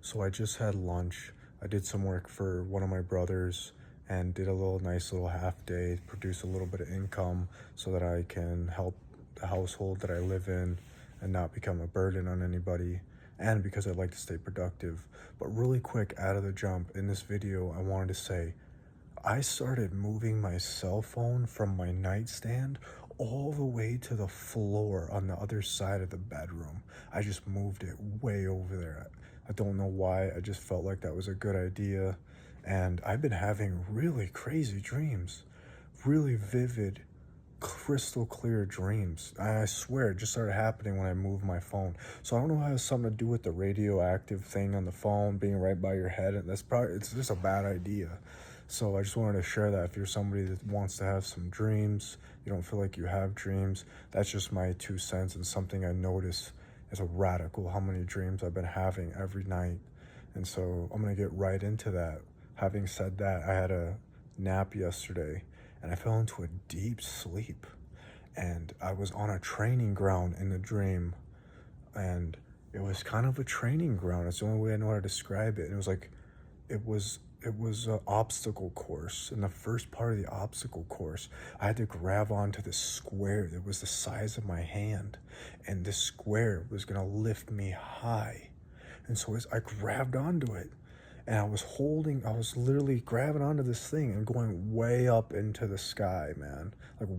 So I just had lunch. I did some work for one of my brothers and did a little nice little half day, produce a little bit of income so that I can help the household that I live in and not become a burden on anybody. And because I like to stay productive. But really quick, out of the jump, in this video, I wanted to say I started moving my cell phone from my nightstand all the way to the floor on the other side of the bedroom. I just moved it way over there. I don't know why. I just felt like that was a good idea. And I've been having really crazy dreams, really vivid, crystal clear dreams. I swear it just started happening when I moved my phone. So I don't know how it has something to do with the radioactive thing on the phone being right by your head. And it's just a bad idea. So I just wanted to share that if you're somebody that wants to have some dreams, you don't feel like you have dreams, that's just my 2 cents and something I notice is a radical how many dreams I've been having every night. And so I'm going to get right into that. Having said that, I had a nap yesterday and I fell into a deep sleep. And I was on a training ground in the dream. And it was kind of a training ground. It's the only way I know how to describe it. And it was like, it was an obstacle course. In the first part of the obstacle course, I had to grab onto this square that was the size of my hand. And this square was going to lift me high. And so as I grabbed onto it, and I was literally grabbing onto this thing and going way up into the sky, man. Like,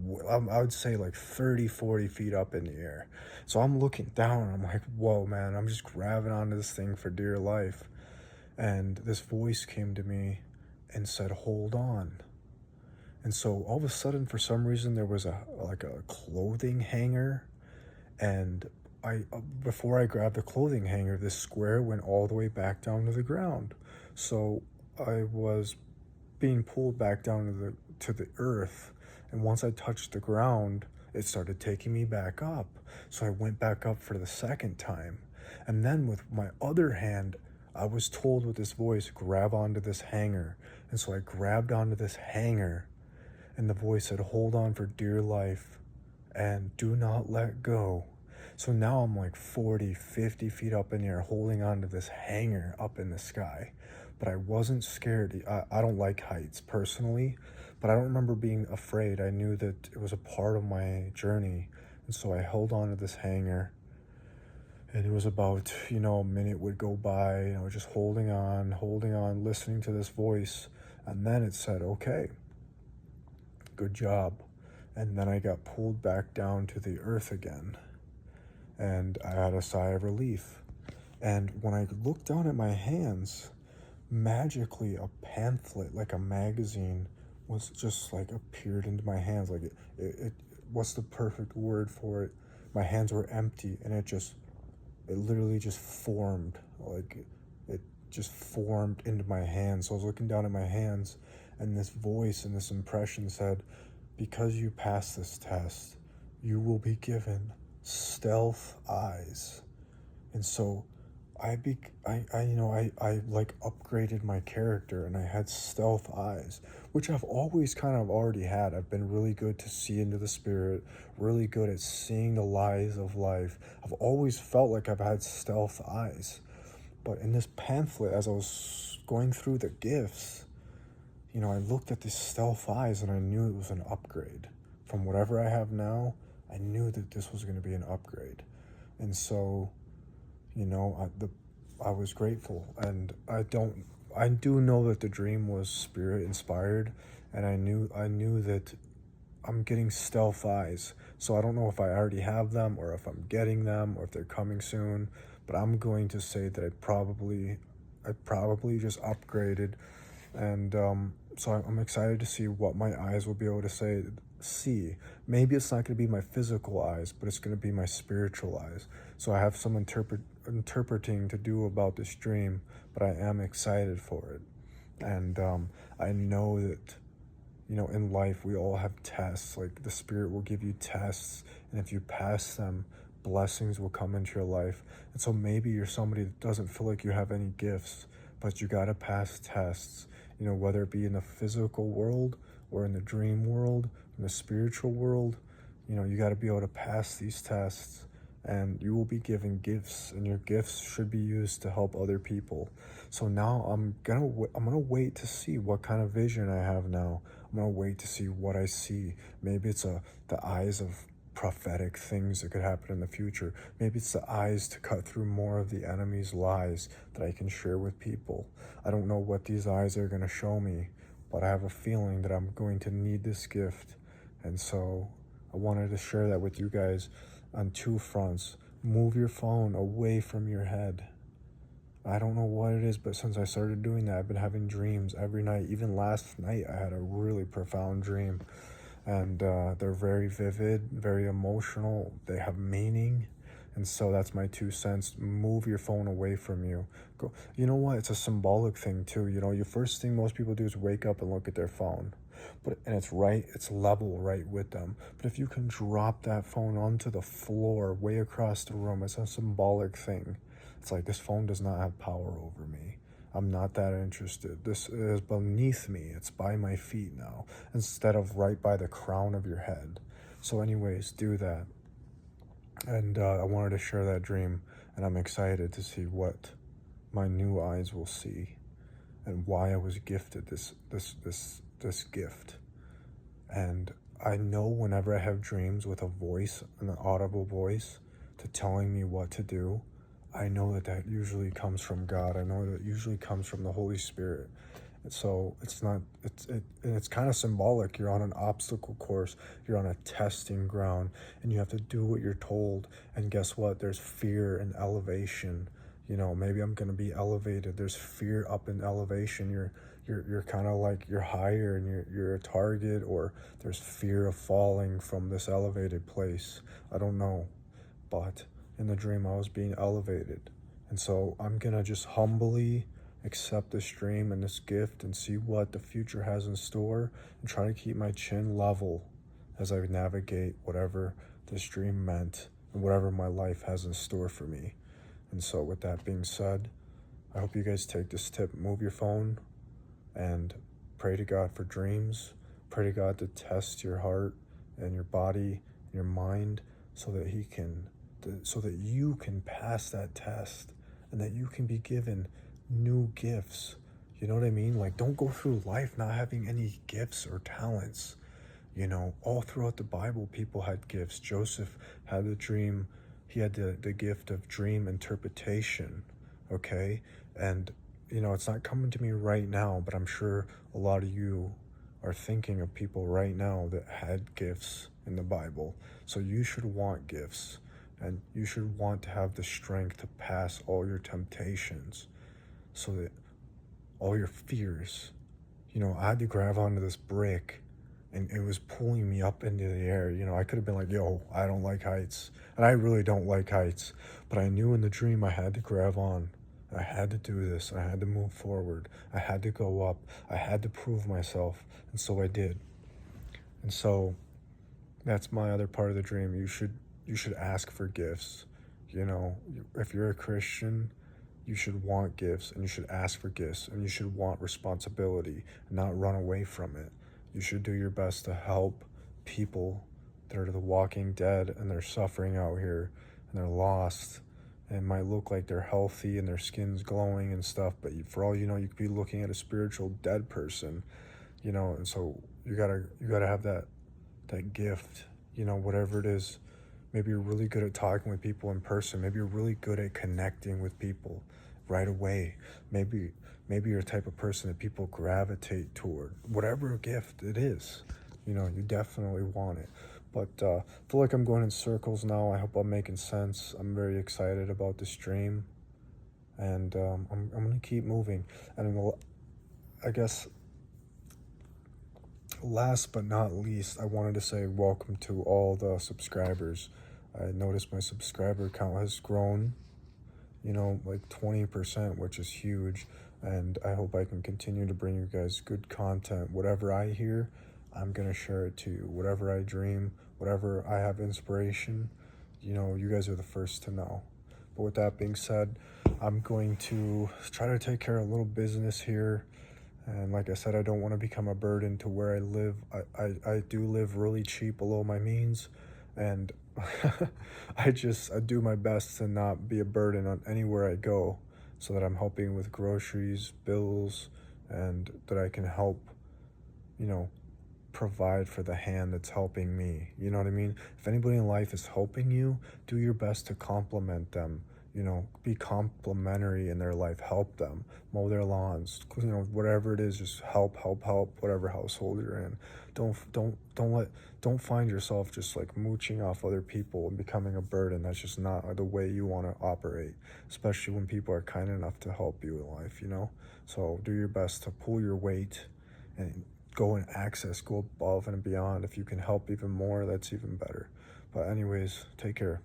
I would say like 30, 40 feet up in the air. So I'm looking down and I'm like, whoa, man, I'm just grabbing onto this thing for dear life. And this voice came to me and said, hold on. And so all of a sudden, for some reason, there was a clothing hanger, and before I grabbed the clothing hanger, this square went all the way back down to the ground. So I was being pulled back down to the earth, and once I touched the ground, it started taking me back up. So I went back up for the second time. And then with my other hand, I was told with this voice, grab onto this hanger. And so I grabbed onto this hanger, and the voice said, hold on for dear life and do not let go. So now I'm like 40, 50 feet up in the air holding onto this hanger up in the sky. But I wasn't scared. I don't like heights personally, but I don't remember being afraid. I knew that it was a part of my journey. And so I held on to this hanger, and it was about, a minute would go by, and I was just holding on, listening to this voice. And then it said, okay, good job. And then I got pulled back down to the earth again. And I had a sigh of relief. And when I looked down at my hands, magically a pamphlet, like a magazine, was just like appeared into my hands. Like it what's the perfect word for it? My hands were empty, and it literally just formed. Like it just formed into my hands. So I was looking down at my hands, and this voice and this impression said, because you passed this test, you will be given stealth eyes. And so I like upgraded my character, and I had stealth eyes, which I've always kind of already had. I've been really good to see into the spirit, really good at seeing the lies of life. I've always felt like I've had stealth eyes. But in this pamphlet, as I was going through the gifts, I looked at these stealth eyes and I knew it was an upgrade. From whatever I have now, I knew that this was going to be an upgrade. And so, I was grateful. And I do know that the dream was spirit inspired. And I knew that I'm getting stealth eyes. So I don't know if I already have them or if I'm getting them or if they're coming soon. But I'm going to say that I probably just upgraded. And so I'm excited to see what my eyes will be able to see. Maybe it's not going to be my physical eyes, but it's going to be my spiritual eyes. So I have some interpreting to do about this dream, but I am excited for it. And I know that, in life we all have tests. Like the spirit will give you tests, and if you pass them, blessings will come into your life. And so maybe you're somebody that doesn't feel like you have any gifts, but you got to pass tests, whether it be in the physical world or in the dream world, in the spiritual world. You got to be able to pass these tests. and you will be given gifts, and your gifts should be used to help other people. So now I'm gonna wait to see what kind of vision I have now. I'm gonna wait to see what I see. Maybe it's the eyes of prophetic things that could happen in the future. Maybe it's the eyes to cut through more of the enemy's lies that I can share with people. I don't know what these eyes are gonna show me, but I have a feeling that I'm going to need this gift. And so I wanted to share that with you guys on two fronts. Move your phone away from your head. I don't know what it is, but since I started doing that, I've been having dreams every night. Even last night, I had a really profound dream, and they're very vivid, very emotional. They have meaning, and so that's my 2 cents. Move your phone away from you. Go. You know what? It's a symbolic thing too. You know, your first thing most people do is wake up and look at their phone, and it's right. It's level right with them. But if you can drop that phone onto the floor, way across the room, it's a symbolic thing. It's like, this phone does not have power over me. I'm not that interested. This is beneath me. It's by my feet now, instead of right by the crown of your head. So anyways, do that. And I wanted to share that dream, and I'm excited to see what my new eyes will see, and why I was gifted this gift. And I know whenever I have dreams with a voice, an audible voice, to telling me what to do, I know that that usually comes from God. I know that it usually comes from the Holy Spirit. And so it's kind of symbolic. You're on an obstacle course. You're on a testing ground, and you have to do what you're told. And guess what? There's fear and elevation. You know, maybe I'm gonna be elevated. There's fear up in elevation. You're kind of like, you're higher, and you're a target, or there's fear of falling from this elevated place. I don't know, but in the dream I was being elevated. And so I'm gonna just humbly accept this dream and this gift and see what the future has in store, and try to keep my chin level as I navigate whatever this dream meant and whatever my life has in store for me. And so with that being said, I hope you guys take this tip. Move your phone and pray to God for dreams. Pray to God to test your heart and your body, your mind, so that so that you can pass that test, and that you can be given new gifts. You know what I mean? Like, don't go through life not having any gifts or talents. You know, all throughout the Bible, people had gifts. Joseph had the dream. He had the gift of dream interpretation. Okay. And, you know, it's not coming to me right now, but I'm sure a lot of you are thinking of people right now that had gifts in the Bible. So you should want gifts, and you should want to have the strength to pass all your temptations, so that all your fears. You know, I had to grab onto this brick, and it was pulling me up into the air. You know, I could have been like, yo, I don't like heights. And I really don't like heights. But I knew in the dream I had to grab on. I had to do this. I had to move forward. I had to go up. I had to prove myself. And so I did. And so that's my other part of the dream. You should ask for gifts. You know, if you're a Christian, you should want gifts, and you should ask for gifts, and you should want responsibility and not run away from it. You should do your best to help people that are the walking dead, and they're suffering out here, and they're lost, and it might look like they're healthy and their skin's glowing and stuff, but for all you know, you could be looking at a spiritual dead person. You know, and so you gotta have that gift. You know, whatever it is. Maybe you're really good at talking with people in person. Maybe you're really good at connecting with people right away. Maybe you're the type of person that people gravitate toward. Whatever gift it is, you know, you definitely want it. But I feel like I'm going in circles now. I hope I'm making sense. I'm very excited about this dream, and I'm gonna keep moving. And I guess, last but not least, I wanted to say welcome to all the subscribers. I noticed my subscriber count has grown, you know, like 20%, which is huge. And I hope I can continue to bring you guys good content. Whatever I hear, I'm going to share it to you. Whatever I dream, whatever I have inspiration, you know, you guys are the first to know. But with that being said, I'm going to try to take care of a little business here. And like I said, I don't want to become a burden to where I live. I do live really cheap, below my means. And I do my best to not be a burden on anywhere I go, so that I'm helping with groceries, bills, and that I can help, you know, provide for the hand that's helping me. You know what I mean? If anybody in life is helping you, do your best to compliment them. You know, be complimentary in their life. Help them mow their lawns. You know, whatever it is, just help. Whatever household you're in, don't find yourself just like mooching off other people and becoming a burden. That's just not the way you want to operate. Especially when people are kind enough to help you in life. You know, so do your best to pull your weight and go above and beyond. If you can help even more, that's even better. But anyways, take care.